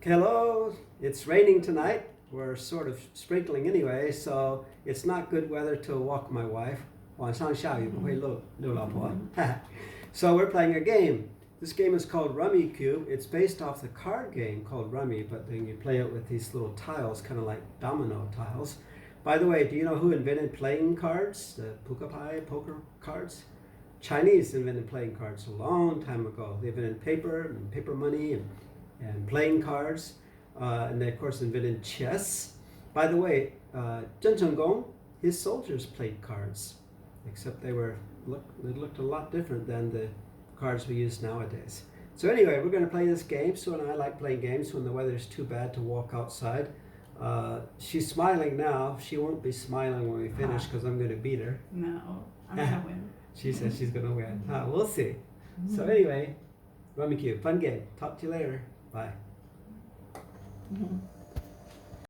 Hello, it's raining tonight. We're sort of sprinkling anyway, so it's not good weather to walk my wife. 晚上下雨不会遛老婆. So we're playing a game. This game is called Rummikub. It's based off the card game called Rummy, but then you play it with these little tiles, kind of like domino tiles. By the way, do you know who invented playing cards? The poker cards? Chinese invented playing cards a long time ago. They invented paper and paper money and playing cards. And they, of course, invented chess. By the way, Zheng Chenggong, his soldiers played cards, except they looked a lot different than the cards we use nowadays. So anyway, we're going to play this game. Sue and I like playing games when the weather's too bad to walk outside. She's smiling now. She won't be smiling when we finish because I'm going to beat her. No, I'm going to win. She says she's going to win. We'll see. So anyway, Rummikub, fun game. Talk to you later. Bye.